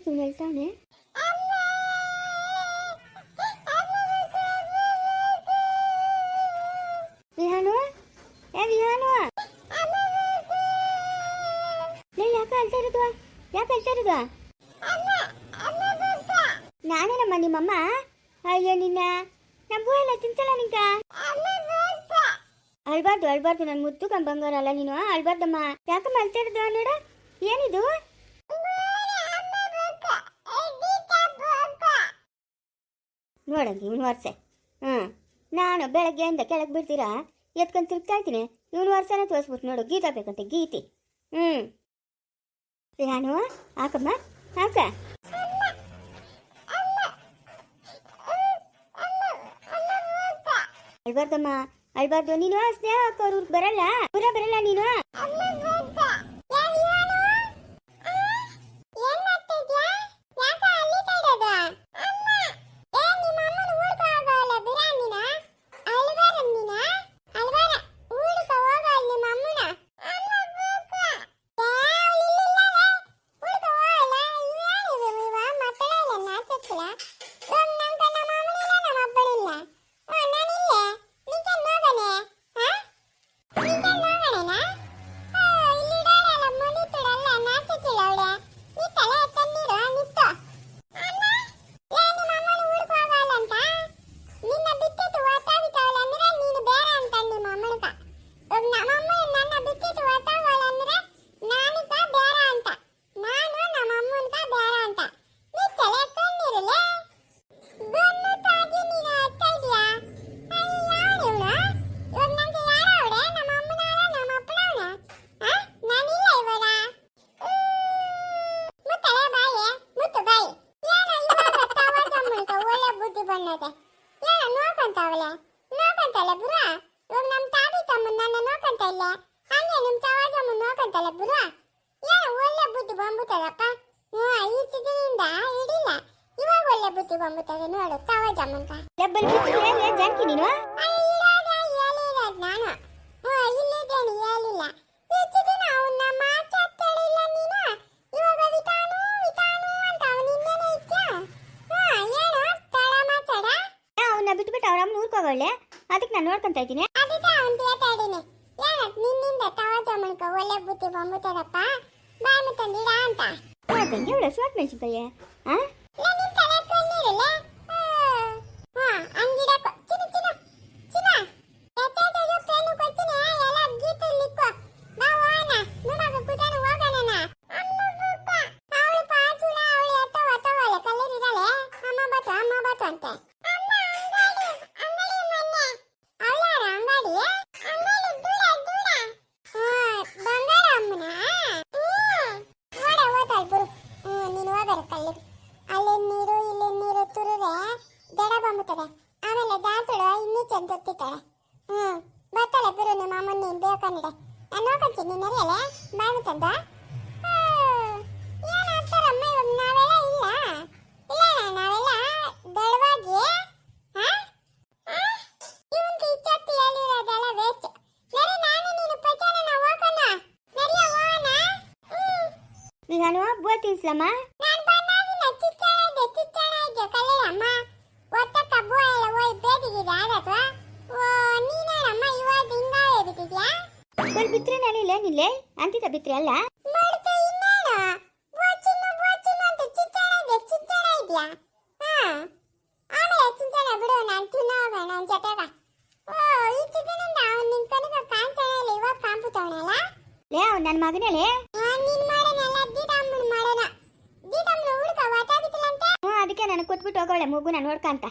ಇವನು ಹೇಳ್ತಾವನೆ. ವಿಹಾನು, ವಿಹಾನು, ಯಾಕೆ ಅಳ್ತಾ ಇರೋದು? ಯಾಕೆ ಅಳ್ತಾ ಇರೋದು? ನಾನೇನಮ್ಮ ನಿಮ್ಮಮ್ಮ? ಅಯ್ಯೋ ನಿನ್ನ ನಮ್ಮೂ ಎಲ್ಲ ತಿನ್ಸಲ್ಲ ನಿಂಕ. ಅಳ್ಬಾರ್ದು ಅಳ್ಬಾರ್ದು, ನನ್ನ ಮುತ್ತು ಕಣ್ ಬಂಗಾರ ಅಲ್ಲ ನೀನು, ಅಳ್ಬಾರ್ದಮ್ಮ. ಯಾಕಮ್ಮ ಅಳ್ತಾ ಇರೋದು ನೋಡ? ಏನಿದು? ನೋಡಂಗೆ ಇವನು ವರ್ಷ. ನಾನು ಬೆಳಗ್ಗೆಯಿಂದ ಕೆಳಗೆ ಬಿಡ್ತೀರಾ ಎತ್ಕೊಂಡು ತಿರುಗ್ತಾ ಇದ್ದೀನಿ. ಇವನು ವರ್ಷನ ತೋರಿಸ್ಬಿಟ್ಟು ನೋಡು, ಗೀತಾ ಬೇಕಂತೆ ಗೀತಿ. ನಾನು ಹಾಕಮ್ಮ ಹಾಕ. ಅಳ್ಬಾರ್ದಮ್ಮ ಅಳ್ಬಾರ್ದು. ನೀನು ಸ್ನೇಹ ಹಾಕೋರು ಬರಲ್ಲ, ಪೂರ ಬರಲ್ಲ ನೀನು. ಬಿಟ್ಬಿಟ್ಟು ಅವ್ರ ಅಮ್ಮ ಊರ್ಕೋಗಳೆ, ಅದಕ್ಕೆ ನಾನು ನೋಡ್ಕೊಂತ ಇದ್ದೀನಿ. ಒಳ್ಳೆ ಬುದ್ಧಿ ಬಂದ್ಬಿಟ್ಟದಪ್ಪ, ಬಾಯಿ ತಂದಿಡ ಅಂತ ತಂಗಿ ಅವಳ ಸ್ವಟ್ ಮೆಣಸಿನ್ಕಾಯಿ. ನಾನು ಬೋತಿಸ್ಲಮ್ಮ ಬಿತ್ರೆ ನಾನಿಲ್ಲ ನಿಲ್ಲೆ ಅಂತಿದ್ದ ಬಿತ್ರೆ ಅಲ್ಲ. ನನ್ನ ಮಗನೇ ಅದಕ್ಕೆ ನನಗೆ ಕೊಟ್ಬಿಟ್ಟು ಹೋಗೋಳೆ ಮಗು ನಾನು ನೋಡ್ಕಂತ.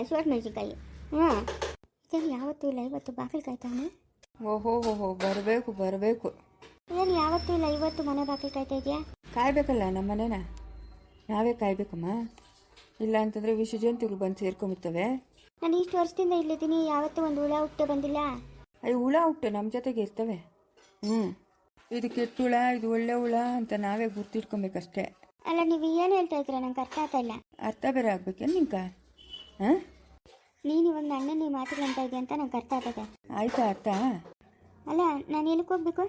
ಶೋಟ್ ಮೆಣಸಿನ್ಕಾಯಿ. ಹ್ಞೂ ಏನು ಯಾವತ್ತೂ ಇಲ್ಲ ಇವತ್ತು ಬಾಗಿಲು ಕಾಯ್ತಾವನೆ. ಓಹೋ ಬರಬೇಕು. ಏನು ಯಾವತ್ತೂ ಇಲ್ಲ ಇವತ್ತು ಮನೆ ಬಾಗಿಲು ಕಾಯ್ತಾ ಇದೆಯಾ? ಕಾಯ್ಬೇಕಲ್ಲ ನಮ್ಮ ಮನೇನ ನಾವೇ ಕಾಯ್ಬೇಕಮ್ಮ. ಇಲ್ಲ ಅಂತಂದರೆ ವಿಷ ಜಂತುಗಳು ಬಂದು ಸೇರ್ಕೊಂಬಿಡ್ತವೆ. ನಾನು ಇಷ್ಟು ವರ್ಷದಿಂದ ಇಲ್ಲಿದ್ದೀನಿ, ಯಾವತ್ತೂ ಒಂದು ಹುಳ ಹುಟ್ಟೆ ಬಂದಿಲ್ಲ. ಅಯ್ಯೋ ಹುಳ ಹುಟ್ಟು ನಮ್ಮ ಜೊತೆಗೆ ಇರ್ತವೆ. ಇದು ಕೆಟ್ಟ ಹುಳ, ಇದು ಒಳ್ಳೆ ಹುಳ ಅಂತ ನಾವೇ ಗುರ್ತಿಟ್ಕೊಬೇಕಷ್ಟೇ. ಅಲ್ಲ ನೀವು ಏನು ಹೇಳ್ತಾ ಇದ್ದೀರಾ ನಂಗೆ ಅರ್ಥ ಆಗ್ತಾ ಇಲ್ಲ. ಅರ್ಥ ಬೇರೆ ಆಗ್ಬೇಕೇನು ನಿಂಕ? ಹಾಂ ನೀನು ಇವಾಗ ನನ್ನ ನೀವು ಮಾತುಗಳಂತ ಇದೆಯಾ ಅಂತ ನಂಗೆ ಅರ್ಥ ಆಗ್ತದೆ. ಆಯ್ತಾ ಅರ್ಥ? ಅಲ್ಲ ನಾನು ಏನಕ್ಕೆ ಹೋಗ್ಬೇಕು?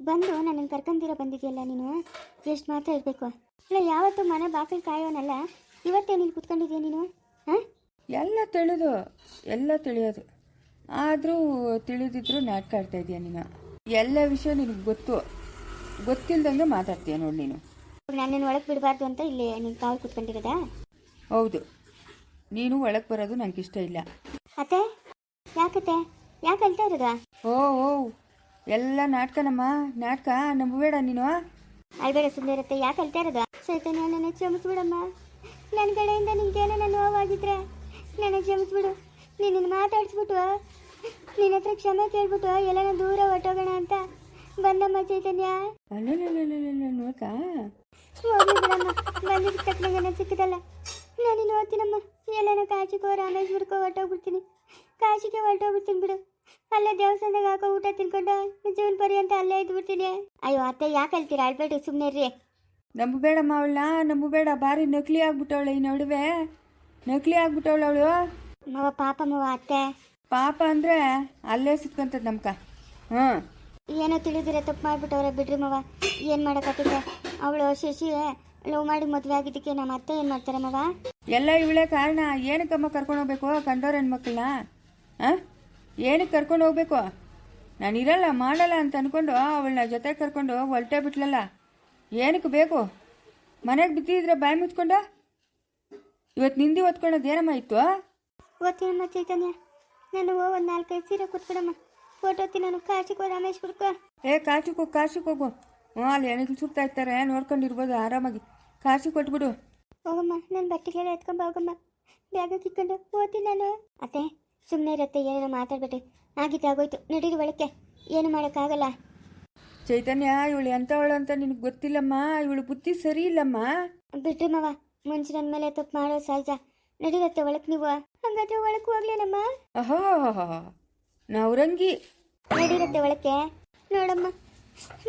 ಬಂದು ನನ್ನನ್ನು ಕರ್ಕೊಂತೀರ ಬಂದಿದೆಯಲ್ಲ ನೀನು, ಎಷ್ಟು ಮಾತ್ರ ಇರಬೇಕು? ಅಲ್ಲ ಯಾವತ್ತು ಮನೆ ಬಾಗಿಲು ಕಾಯೋನಲ್ಲ, ಇವತ್ತೇನು ಇಲ್ಲಿ ಕುತ್ಕೊಂಡಿದ್ಯಾ ನೀನು? ಹಾಂ ಎಲ್ಲ ತಿಳಿಯೋದು ಆದರೂ ತಿಳಿದಿದ್ರು ನಾಟಕ ಆಡ್ತಾ ಇದೆಯಾ ನೀನು. ಎಲ್ಲ ವಿಷಯ ನಿನಗೆ ಗೊತ್ತಿಲ್ದಂಗೆ ಮಾತಾಡ್ತೀಯ ನೋಡಿ ನೀನು. ನನ್ನನ್ನು ಒಳಗೆ ಬಿಡಬಾರ್ದು ಅಂತ ಇಲ್ಲಿ ನೀನು ಕಾವಲು ಕುತ್ಕೊಂಡಿರೋದಾ? ಹೌದು, ನೀನು ಒಳಗೆ ಬರೋದು ನನಗೆ ಇಷ್ಟ ಇಲ್ಲ. ಅತ್ತೆ ಯಾಕತ್ತೆ ಯಾಕೆ ಅಳ್ತಾ ಇರೋದಾ? ಓ ಎಲ್ಲ ನಾಟಕ ನಂಬಬೇಡ ನೀನು. ಅಳ್ಬೇಡ ಸುಮ್ಮನೆ ಇರುತ್ತೆ. ಯಾಕೆ ಅಳ್ತಾ ಇರೋದಾ? ಚೈತನ್ಯ ನನ್ನ ಕ್ಷಮಿಸ್ಬಿಡಮ್ಮ. ನನ್ನ ಕಡೆಯಿಂದ ನಿಂಗೇನೋ ನನ್ನ ನೋವಾಗಿದ್ರೆ ನನ್ನ ಕ್ಷಮಿಸ್ಬಿಡು. ನಿನ್ನನ್ನು ಮಾತಾಡಿಸ್ಬಿಟ್ಟು ನಿನ್ನ ಹತ್ರ ಕ್ಷಮೆ ಕೇಳ್ಬಿಟ್ಟು ಎಲ್ಲ ದೂರ ಹೊಟ್ಟೋಗೋಣ ಅಂತ ಬಂದಮ್ಮ ಚೈತನ್ಯ. ನೋಡ್ತಾ ಹೋಗ್ಲಿ ಬಿಡಮ್ಮ, ಬಂದಿದ್ದ ತಕ್ಕನಾಗ ಸಿಕ್ಕದಲ್ಲ. ನಾನು ಇನ್ನು ಓದ್ತೀನಮ್ಮ. ಎಲ್ಲನೋ ಕಾಶಿಗೋ ರಾಮೇಶ್ವರಕ್ಕೋ ಹೊಟ್ಟೋಗ್ಬಿಡ್ತೀನಿ. ಕಾಶಿಗೆ ಹೊರಟೋಗ್ಬಿಡ್ತೀನಿ ಬಿಡು. ಅಲ್ಲೇ ದೇವಸ್ಥಾನದಾಗ ಹಾಕೋ ಊಟ ತಿನ್ಕೊಂಡು ಜೀವನ ಪರ್ಯಂತ ಅಲ್ಲೇ ಇದ್ಬಿಡ್ತೀನಿ. ಅಯ್ಯೋ ಅತ್ತೆ ಯಾಕೆ ಅಳ್ತೀರಾ? ಅಳ್ಬೇಡಿ ಸುಮ್ಮನೆ ರೀ. ನಂಬಬೇಡಮ್ಮ ಅವಳನ್ನ, ನಂಬಬೇಡ. ಬಾರಿ ನಕಲಿ ಆಗ್ಬಿಟ್ಟವಳೆ ಈ ನಡುವೆ, ನಕಲಿ ಆಗ್ಬಿಟ್ಟವಳು ಅವಳು. ಮವ ಪಾಪ ಮವ ಅತ್ತೆ. ಪಾಪ ಅಂದರೆ ಅಲ್ಲೇ ಸಿಕ್ಕಂತದ್ದು ನಮ್ಕ. ಏನೋ ತಿಳಿದಿರ ತಪ್ಪು ಮಾಡ್ಬಿಟ್ಟವ್ರೆ ಬಿಡ್ರಿ ಮವ. ಏನು ಮಾಡೋಕ್ಕಾಗ್ತದೆ? ಅವಳು ಶಶಿ ಲವ್ ಮಾಡಿ ಮದುವೆ ಆಗಿದ್ದಕ್ಕೆ ನಮ್ಮ ಅತ್ತೆ ಏನು ಮಾಡ್ತಾರೆ ಮವ? ಎಲ್ಲ ಇವಳೇ ಕಾರಣ. ಏನಕ್ಕಮ್ಮ ಕರ್ಕೊಂಡು ಹೋಗ್ಬೇಕು ಕಂಡೋರ ಹೆಣ್ಮಕ್ಳನ್ನ? ಏನಕ್ಕೆ ಕರ್ಕೊಂಡು ಹೋಗ್ಬೇಕು? ನಾನು ಇರಲ್ಲ ಮಾಡಲ್ಲ ಅಂತ ಅಂದ್ಕೊಂಡು ಅವಳನ್ನ ಜೊತೆ ಕರ್ಕೊಂಡು ಹೊರಟೇ ಬಿಟ್ಲಲ್ಲ. ಏನಕ್ಕೆ ಬೇಕು? ಮನೆಗೆ ಬಿದ್ದಿದ್ರೆ ಬಾಯಿ ಮುಚ್ಕೊಂಡು ಇವತ್ತು ನಿಂದಿ ಹೊತ್ಕೊಳ್ಳೋದು ಏನಮ್ಮ ಇತ್ತು? ಓದ್ತೀನಮ್ಮ ಚೈತನ್ಯ. ನಾನು ಒಂದು 4-5 ಸೀರೆ ಕೊಟ್ಬಿಡಮ್ಮ. ಫೋಟೋತಿ ನಾನು ಕಾಶಿಗೋ ರಾಮೇಶ್ವರಕ್ಕೋ. ಕಾಶಿಗೆ ಹೋಗು. ಅಲ್ಲಿ ಹೆಣ್ಗಳು ಸುತ್ತಾ ಇರ್ತಾರೆ, ನೋಡ್ಕೊಂಡಿರ್ಬೋದು ಆರಾಮಾಗಿ. ಕಾಶಿ ಕೊಟ್ಬಿಡು. ಹೋಗಮ್ಮ, ನನ್ನ ಬಟ್ಟೆಗೆಲ್ಲ ಎತ್ಕೊಂಬ ಹೋಗಮ್ಮ. ಬ್ಯಾಗ ಕಿತ್ಕೊಂಡು ಓದ್ತೀನಿ ನಾನು. ಅತ್ತೆ ಸುಮ್ಮನೆ ಇರುತ್ತೆ, ಏನೇನೋ ಮಾತಾಡ್ಬಿಟ್ಟು ಆಗಿದ್ದಾಗೋಯ್ತು. ನಡೀರಿ ಒಳಕ್ಕೆ, ಏನು ಮಾಡೋಕ್ಕಾಗಲ್ಲ. ಚೈತನ್ಯ ಇವಳು ಎಂಥವಳು ಅಂತ ನಿನಗೆ ಗೊತ್ತಿಲ್ಲಮ್ಮ. ಇವಳು ಬುದ್ಧಿ ಸರಿ ಇಲ್ಲಮ್ಮ. ಬಿಡ್ರಿ ಮವ, ಮುಂಚೆ ನನ್ನ ಮೇಲೆ ತಪ್ಪು ಮಾಡೋ ಸಹಜ. ನಡೀರತ್ತೆ ಒಳಕ್ಕೆ ನೀವು. ಹಂಗಾದ್ರೆ ಒಳಕ್ಕೆ ಹೋಗ್ಲೇನಮ್ಮ? ಅಹೋ ನಾವು ರಂಗಿ. ನಡೀರತ್ತೆ ಒಳಕ್ಕೆ. ನೋಡಮ್ಮ,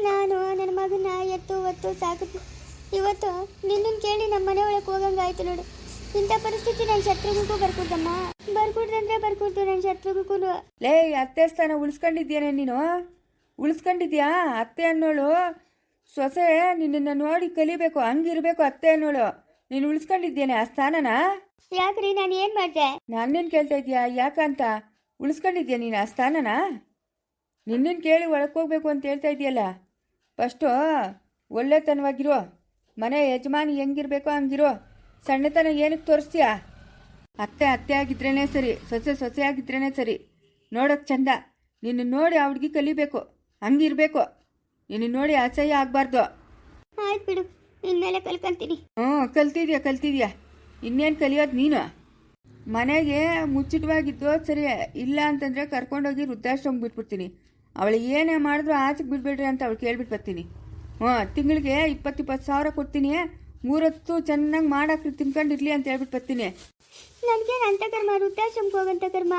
ನಾನು ನನ್ನ ಮಗನ ಎತ್ತು ಸಾಕಿದ್ವಿ. ಇವತ್ತು ನಿನ್ನನ್ನು ಕೇಳಿ ನಮ್ಮ ಮನೆ ಒಳಗೆ ಹೋಗಂಗಾಯ್ತು ನೋಡು. ಇಂಥ ಪರಿಸ್ಥಿತಿ ನನ್ನ ಶತ್ರುಗೂ ಬರ್ಕೊಡ್ದಮ್ಮ. ಬರ್ಕೊಡ್ದು ನನ್ನ ಶತ್ರುಗೂ. ಲೇ ಅತ್ತೆ ಸ್ಥಾನ ಉಳಿಸ್ಕೊಂಡಿದ್ಯಾನೆ ನೀನು? ಉಳಿಸ್ಕೊಂಡಿದ್ಯಾ? ಅತ್ತೆ ಅನ್ನೋಳು ಸೊಸೆ ನಿನ್ನನ್ನು ನೋಡಿ ಕಲಿಬೇಕು, ಹಂಗಿರ್ಬೇಕು ಅತ್ತೆ ಅನ್ನೋಳು. ನೀನು ಉಳಿಸ್ಕೊಂಡಿದ್ಯೇನೆ ಆ ಸ್ಥಾನನ? ಯಾಕ್ರಿ ನಾನು ಏನು ಮಾಡಿದೆ? ನಾನೇನು ಕೇಳ್ತಾ ಇದೀಯಾ? ಯಾಕಂತ ಉಳಿಸ್ಕೊಂಡಿದ್ಯಾ ನೀನು ಆ ಸ್ಥಾನನ? ನಿನ್ನನ್ನು ಕೇಳಿ ಒಳಗೆ ಹೋಗ್ಬೇಕು ಅಂತ ಹೇಳ್ತಾ ಇದೆಯಲ್ಲ. ಫಸ್ಟು ಒಳ್ಳೆತನವಾಗಿರೋ, ಮನೆ ಯಜಮಾನಿ ಹೆಂಗಿರ್ಬೇಕೋ ಹಂಗಿರೋ. ಸಣ್ಣತನ ಏನಕ್ಕೆ ತೋರಿಸ್ತೀಯಾ? ಅತ್ತೆ ಆಗಿದ್ರೇ ಸರಿ, ಸೊಸೆ ಆಗಿದ್ರೇ ಸರಿ. ನೋಡೋಕ್ಕೆ ಚಂದ. ನಿನ್ನ ನೋಡಿ ಆ ಹುಡುಗಿ ಕಲಿಬೇಕು, ಹಂಗಿರ್ಬೇಕು. ನಿನ್ನ ನೋಡಿ ಅಸಹ್ಯ ಆಗಬಾರ್ದು. ಆಯ್ತು ಬಿಡು, ಇನ್ಮೇಲೆ ಕಲ್ಕೊಂತೀನಿ. ಕಲ್ತಿದ್ಯಾ. ಇನ್ನೇನು ಕಲಿಯೋದು ನೀನು? ಮನೆಗೆ ಮುಚ್ಚಿಟವಾಗಿದ್ದು ಸರಿ, ಇಲ್ಲ ಅಂತಂದರೆ ಕರ್ಕೊಂಡೋಗಿ ವೃದ್ಧಾಶ್ರಮ ಬಿಟ್ಬಿಡ್ತೀನಿ. ಅವಳು ಏನೇ ಮಾಡಿದ್ರು ಆಚೆಗೆ ಬಿಡ್ಬೇಡ್ರಿ ಅಂತ ಅವಳು ಕೇಳ್ಬಿಟ್ಟು ಬರ್ತೀನಿ. ತಿಂಗಳಿಗೆ 20 ಸಾವಿರ ಕೊಡ್ತೀನಿ. 3 ಹೊತ್ತು ಚೆನ್ನಾಗಿ ಮಾಡಾಕ್ರಿ ತಿನ್ಕೊಂಡಿರ್ಲಿ ಅಂತ ಹೇಳ್ಬಿಟ್ಟು ಬರ್ತೀನಿ. ನನಗೆ ಅಂತ ಕರ್ಮ, ವೃದ್ಧಾಶ್ರಮಕ್ಕೆ ಹೋಗಂತ ಕರ್ಮ.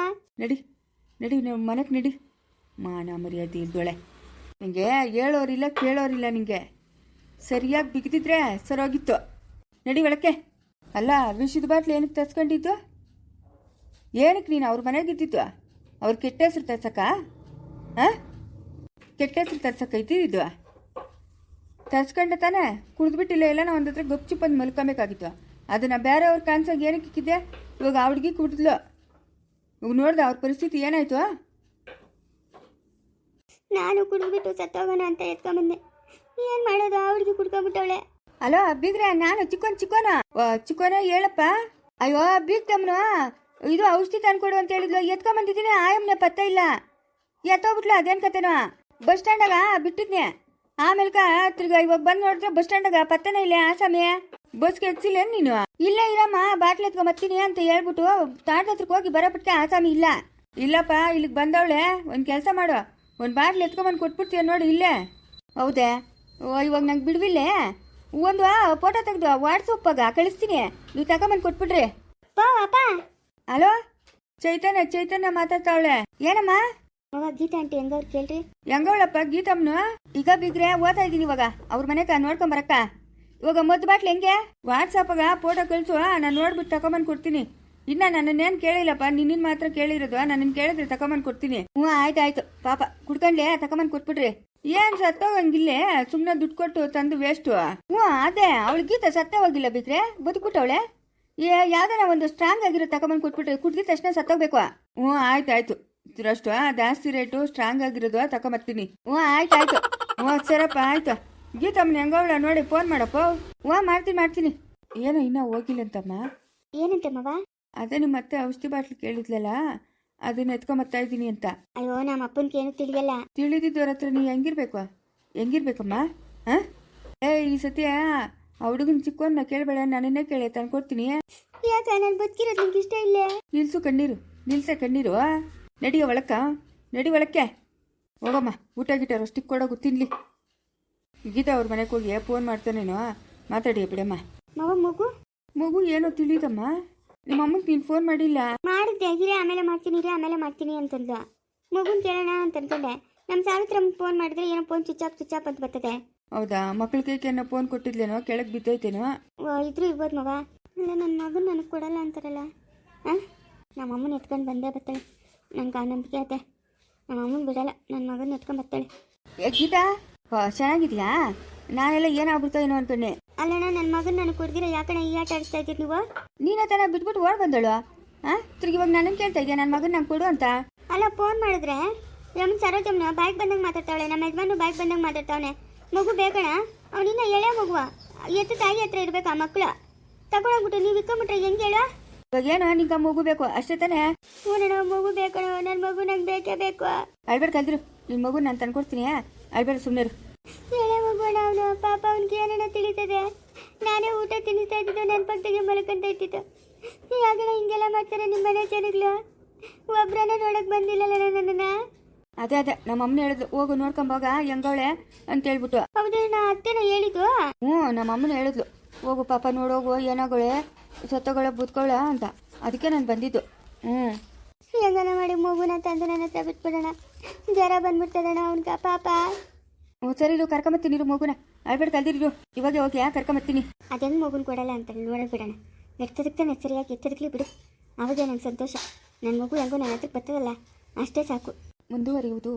ನಡಿ ನೀವು ಮನೆಗೆ ನಡಿ. ಮಾನ ಮರ್ಯಾದೆ ಇದ್ದೋಳೆ. ನಿಂಗೆ ಹೇಳೋರಿಲ್ಲ ಕೇಳೋರಿಲ್ಲ. ನಿಂಗೆ ಸರಿಯಾಗಿ ಬಿಗಿದಿದ್ರೆ ಸರೋಗಿತ್ತು. ನಡಿ ಒಳಕ್ಕೆ. ಅಲ್ಲ, ವಿಷದ ಬಾಟ್ಲು ಏನಕ್ಕೆ ತರ್ಸ್ಕೊಂಡಿದ್ದು? ಏನಕ್ಕೆ ನೀನು ಅವ್ರ ಮನೆಗಿದ್ದಿದ್ದು? ಅವ್ರ ಕೆಟ್ಟ ಹೆಸ್ರು ತರ್ಸಕ್ಕ? ಕೆಟ್ಟ ಹೆಸ್ರು ತರ್ಸಕ್ಕ ಇದ್ದಿದ್ದು? ತರ್ಸ್ಕೊಂಡೆ ತಾನೆ? ಕುಡಿದ್ಬಿಟ್ಟಿಲ್ಲ ಎಲ್ಲ ನಾವು ಒಂದು ಹತ್ರ ಗಪ್ಚು ಬಂದು ಮಲ್ಕೊಬೇಕಾಗಿತ್ತು. ಅದನ್ನು ಬೇರೆಯವ್ರ ಕಾಣಿಸೋಕೆ ಏನಕ್ಕೆ ಇಕ್ಕಿದ್ದೆ? ಇವಾಗ ಆ ಹುಡುಗಿ ಕುಡಿದ್ಲು. ಇವಾಗ ನೋಡ್ದೆ ಅವ್ರ ಪರಿಸ್ಥಿತಿ ಏನಾಯ್ತು? ನಾನು ಕುಡಿದ್ಬಿಟ್ಟು ಸತ್ತೋಗೋಣ ಅಂತ ಎತ್ಕೊಂಬಂದೆ. ಏನು ಮಾಡೋದು? ಆ ಹುಡುಗಿ ಕುಡ್ಕೊಂಬಿಟ್ಟವಳೆ. ಅಲೋ ಬೀಗ್ರೆ, ನಾನು ಚಿಕ್ಕೋನ ಹೇಳಪ್ಪ. ಅಯ್ಯೋ ಬೀಗ್ತಮ್ಮನು ಇದು ಔಷಧಿ ತಂದ್ಕೊಡು ಅಂತ ಹೇಳಿದ್ಲು. ಎತ್ಕೊಂಬಂದಿದ್ದೀನಿ, ಆಯಮ್ಮನೆ ಪತ್ತ ಇಲ್ಲ. ಎತ್ತೋಗ್ಬಿಟ್ಲು. ಅದೇನು ಕತೆನೋ? ಬಸ್ ಸ್ಟ್ಯಾಂಡಾಗ ಬಿಟ್ಟಿದ್ನೆ. ಆಮೇಲೆ ತಿರ್ಗ ಇವಾಗ ಬಂದು ನೋಡಿದ್ರೆ ಬಸ್ ಸ್ಟ್ಯಾಂಡಾಗ ಪತ್ತನೇ ಇಲ್ಲ. ಆ ಸಮಯ ಬಸ್ಗೆ ಎಕ್ಸಿಲ್ಲ ನೀನು? ಇಲ್ಲ ಇರಮ್ಮ, ಬಾಟ್ಲ್ ಎತ್ಕೊಂಬತ್ತೀನಿ ಅಂತ ಹೇಳ್ಬಿಟ್ಟು ತಾಟದ ಹತ್ರಕ್ಕೆ ಹೋಗಿ ಬರೋಪಟ್ಟಿಗೆ ಆಸಾಮಿ ಇಲ್ಲ. ಇಲ್ಲಪ್ಪ, ಇಲ್ಲಿಗೆ ಬಂದವಳೆ, ಒಂದು ಕೆಲಸ ಮಾಡು, ಒಂದು ಬಾಟ್ಲ್ ಎತ್ಕೊಂಬಂದು ಕೊಟ್ಬಿಡ್ತೀಯ ನೋಡಿ ಇಲ್ಲೇ. ಹೌದೇ? ಓ, ಇವಾಗ ನಂಗೆ ಬಿಡ್ವಿಲ್ಲೇ, ಒಂದು ಫೋಟೋ ತೆಗೆದು ವಾಟ್ಸಪ್ಪಾಗ ಕಳಿಸ್ತೀನಿ, ನೀವು ತಗೊಂಬಂದು ಕೊಟ್ಬಿಡ್ರಿ. ಅಪ್ಪ. ಹಲೋ, ಚೈತನ್ಯ ಮಾತಾಡ್ತಾವಳೆ. ಏನಮ್ಮ? ಗೀತಾ ಆಂಟಿ ಹೆಂಗವ್ರು ಕೇಳ್ರಿ. ಹೆಂಗವಳಪ್ಪ ಗೀತಮ್ಮನು? ಈಗ ಬಿಗ್ರೆ ಓದ್ತಾ ಇದ್ದೀನಿ ಇವಾಗ ಅವ್ರ ಮನೆಗೆ ನೋಡ್ಕೊಂಬರಕ್ಕ. ಇವಾಗ ಮದ್ದು ಬಾಟ್ಲಿ ಹೆಂಗೆ? ವಾಟ್ಸಪ್ಪಾಗ ಫೋಟೋ ಕಳಿಸು, ನಾನು ನೋಡ್ಬಿಟ್ಟು ತಗೊಂಬಂದು ಕೊಡ್ತೀನಿ. ಇನ್ನ ನನ್ನನ್ನೇನು ಕೇಳಿಲ್ಲಪ್ಪ, ನಿನ್ನ ಮಾತ್ರ ಕೇಳಿರೋದು. ನನ್ನನ್ನು ಕೇಳಿದ್ರೆ ತಗೊಂಬಂದು ಕೊಡ್ತೀನಿ. ಹ್ಞೂ, ಆಯ್ತು ಪಾಪ ಕುಡ್ಕೊಂಡ್ಲೆ ತಗೊಂಬಂದು ಕೊಟ್ಬಿಡ್ರಿ. ಏನು ಸತ್ತೋಗಂಗಿಲ್ಲೇ, ಸುಮ್ಮನೆ ದುಡ್ಡು ಕೊಟ್ಟು ತಂದು ವೇಸ್ಟು. ಹ್ಞೂ, ಅದೇ ಅವಳು ಗೀತ ಸತ್ತೇ ಹೋಗಿಲ್ಲ ಬಿಗ್ರೆ, ಬದುಕ್ಬಿಟ್ಟವಳೆ. ಯಾವ್ದಾರ ಒಂದು ಸ್ಟ್ರಾಂಗ್ ಆಗಿರೋ ತಗೊಂಬಂದು ಕೊಟ್ಬಿಟ್ರೆ ಕುಡ್ದಿದ ತಕ್ಷಣ ಸತ್ತೋಗ್ಬೇಕು. ಹ್ಞೂ, ಆಯ್ತು ಅಷ್ಟು ಜಾಸ್ತಿ ರೇಟು ಸ್ಟ್ರಾಂಗ್ ಆಗಿರೋದು ತಗೊಂಬರ್ತೀನಿ. ಹ್ಞೂ, ಆಯ್ತು. ಹ್ಞೂ, ಸರಪ್ಪ, ಆಯ್ತು. ಗೀತಮ್ಮನ ಹೆಂಗವಳ ನೋಡಿ ಫೋನ್ ಮಾಡಪ್ಪ. ಹ್ಞೂ, ಮಾಡ್ತೀನಿ. ಏನೋ ಇನ್ನೂ ಹೋಗಿಲ್ಲಂತಮ್ಮ. ಏನಂತೆ ಮವ? ಅದೇ ನಿಮ್ಮ ಮತ್ತೆ ಔಷಧಿ ಬಾಟ್ಲು ಕೇಳಿದ್ಲಲ್ಲ, ಅದನ್ನ ಎತ್ಕೊಂಬತ್ತಾ ಇದ್ದೀನಿ ಅಂತ. ಅಯ್ಯೋ, ನಮ್ಮ ಅಪ್ಪನ್ಗೆ ಏನು ತಿಳಿಯಲ್ಲ. ತಿಳಿದಿದ್ದವ್ರ ಹತ್ರ ನೀ ಹೆಂಗಿರ್ಬೇಕಮ್ಮ? ಹಾಂ, ಈ ಸತಿ ಆ ಹುಡುಗನ ಚಿಕ್ಕವನ್ನ ಕೇಳಬೇಡ, ನನ್ನನ್ನೇ ಕೇಳಿ ತಂದ್ಕೊಡ್ತೀನಿ. ಯಾಕೆ ನಾನು ಬದುಕಿರೋದು ನಿಮ್ಗೆ ಇಷ್ಟ ಇಲ್ಲ? ನಿಲ್ಸೆ ಕಣ್ಣೀರು. ನಡಿ ಒಳಕ್ಕೆ ಹೋಗಮ್ಮ. ಊಟ ಗಿಟ್ಟಾರ ಅಷ್ಟಿಗೆ ಕೊಡೋಗು ತಿನ್ಲಿ. ಗೀತಾ ಅವ್ರ ಮನೆಗೆ ಹೋಗಿ ಫೋನ್ ಮಾಡ್ತಾನೇನೋ, ಮಾತಾಡಿ ಬಿಡಮ್ಮ. ಮಗು ಏನೋ ತಿಳಿದಮ್ಮ. ನಿಮ್ಮ ಅಮ್ಮಂಗೆ ನೀನು ಫೋನ್ ಮಾಡಿಲ್ಲ? ಮಾಡಿದ್ದೆ, ಆಮೇಲೆ ಮಾಡ್ತೀನಿ ಅಂತಂದ. ಮಗುನ್ ಕೇಳೋಣ ಅಂತ ಅನ್ಕೊಂಡೆ. ನಮ್ಮ ಸಾವಿತ್ರಮ್ಮ ಫೋನ್ ಮಾಡಿದ್ರೆ ಏನೋ ಫೋನ್ ಸ್ವಿಚ್ ಆಫ್ ಅಂತ ಬರ್ತದೆ. ಹೌದಾ? ಮಕ್ಳ ಕೈಕೇನೋ ಫೋನ್ ಕೊಟ್ಟಿದ್ಲೇನೋ, ಕೆಳಗೆ ಬಿದ್ದೈತೇನೋ? ಇದ್ರೂ ಇರ್ಬೋದು ಮವ. ಇಲ್ಲ, ನನ್ನ ಮಗನ ನನಗೆ ಕೊಡಲ್ಲ ಅಂತಾರಲ್ಲ. ನಮ್ಮ ಅಮ್ಮನ ಎತ್ಕೊಂಡು ಬಂದೇ ಬರ್ತಾಳೆ. ನಂಗೆ ಆ ನಂಬಿಕೆ ಐತೆ. ನಮ್ಮ ಅಮ್ಮನ ಬಿಡಲ್ಲ, ನನ್ನ ಮಗನ ಎತ್ಕೊಂಡು ಬರ್ತಾಳೆ. ಗೀತಾ, ಚೆನ್ನಾಗಿದ್ಯಾ? ನಾನೆಲ್ಲ ಏನಾಗ್ಬಿಡ್ತೋ ಏನೋ ಅನ್ಕೊಂಡೆ. ಅಲ್ಲಣ್ಣ, ನನ್ನ ಮಗನ ನನಗೆ ಕೊಡ್ದಿರ ಯಾಕಣ್ಣ ಈ ಆಟ ಆಡಿಸ್ತಾ ಇದ್ದೀರಿ ನೀವು? ನೀನ ತನ ಬಿಟ್ಬಿಟ್ಟು ಓಡ್ ಬಂದಳು. ತಿರುಗಿ ಇವಾಗ ನನಗೆ ಕೇಳ್ತಾ ಇದೆಯಾ ನನ್ನ ಮಗನ ನಂಗೆ ಕೊಡು ಅಂತ? ಅಲ್ಲ, ಫೋನ್ ಮಾಡಿದ್ರೆ ನಮ್ಮ ಸರೋಜಮ್ಮನ ಬಾಯ್ಗೆ ಬಂದಂಗೆ ಮಾತಾಡ್ತಾವಳೆ, ನಮ್ಮ ಯಜಮಾನು ಬಾಯ್ಗೆ ಬಂದಂಗೆ ಮಾತಾಡ್ತಾವನೆ. ಮಗು ಬೇಕಣ್ಣ, ಅವನಿನ್ನ ಎಳೆ ಮಗುವ, ಎತ್ತು ತಾಯಿ ಹತ್ರ ಇರ್ಬೇಕು. ಆ ಮಕ್ಕಳು ತಗೊಂಡೋಗ್ಬಿಟ್ಟು ನೀವು ಇಕ್ಕೊಂಬಿಟ್ರೆ ಹೆಂಗೆ ಹೇಳ? ಇವಾಗ ಏನೋ ನಿಂಗೆ ಮಗು ಬೇಕು ಅಷ್ಟೇ ತಾನೇ? ಹ್ಞೂ, ಮಗು ಬೇಕಣ, ನನ್ನ ಮಗು ನಂಗೆ ಬೇಕೇ ಬೇಕು. ಅಳ್ಬೇಡ ಕಲ್ದಿರು, ನಿನ್ನ ಮಗು ನಾನು ತಂದ್ಕೊಡ್ತೀನಿ. ಅಳ್ಬೇಡ, ಸುಮ್ಮನೆ ಎಳೆ ಮಗು ಅವನು. ಪಾಪ ಅವ್ನಿಗೆ ಏನನ್ನ ತಿಳಿತದೆ. ನಾನೇ ಊಟ ತಿನ್ನಿಸ್ತಾ ಇದ್ದಿದ್ದು, ನನ್ನ ಪಕ್ಕದಾಗೆ ಮಲ್ಕೊಂತ ಇದ್ದಿದ್ದು. ಯಾಕಣ್ಣ ಹಿಂಗೆಲ್ಲ ಮಾಡ್ತಾರೆ ನಿಮ್ಮ ಮನೆ ಜನಗಳು? ಒಬ್ರನ್ನ ನೋಡಕ್ ಬಂದಿಲ್ಲಲ್ಲ ನನ್ನನ್ನ. ಅದೇ ನಮ್ಮ ಅಮ್ಮನ ಹೇಳಿದ್ಲು, ಹೋಗು ನೋಡ್ಕೊಂಬೋಗ ಹೆಂಗವಳೆ ಅಂತ ಹೇಳ್ಬಿಟ್ಟು. ಹೌದಣ್ಣ, ಅತ್ತೆನ ಹೇಳಿದ್ದು? ಹ್ಞೂ, ನಮ್ಮ ಅಮ್ಮನ ಹೇಳಿದ್ಲು, ಹೋಗು ಪಾಪ ನೋಡೋಗು, ಏನಾಗೋಳೆ, ಸತ್ತೋಗಳ ಬೂತ್ಕೊಳ್ಳ ಅಂತ. ಅದಕ್ಕೆ ನಾನು ಬಂದಿದ್ದು. ಹೆಂಗನ ಮಾಡಿ ಮಗುನ ತಂದು ನನ್ನ ಹತ್ರ ಬಿಟ್ಬಿಡೋಣ. ಜ್ವರ ಬಂದ್ಬಿಡ್ತದಣ್ಣ ಅವನ್ಗ ಪಾಪ. ಹ್ಞೂ, ಸರಿ ಇರು, ಕರ್ಕೊಂಬತ್ತೀನಿ ಇರು ಮಗುನ. ಅಳ್ಬೇಡ ಕಲ್ದಿರು, ಇವಾಗ ಹೋಗಿ ಕರ್ಕೊಂಬತ್ತೀನಿ. ಅದೆಂಗೆ ಮಗುನ ಕೊಡಲ್ಲ ಅಂತ ನೋಡೋದು ಬಿಡೋಣ. ಎತ್ತದಕ್ಕೆ ಸರಿಯಾಗಿ ಎತ್ತದಕ್ಲಿ ಬಿಡು, ಅವಾಗೇ ನಂಗೆ ಸಂತೋಷ. ನನ್ನ ಮಗು ಹೆಂಗೋ ನನ್ನ ಹತ್ರಕ್ಕೆ ಬರ್ತದಲ್ಲ, ಅಷ್ಟೇ ಸಾಕು. ಮುಂದುವರಿಯುವುದು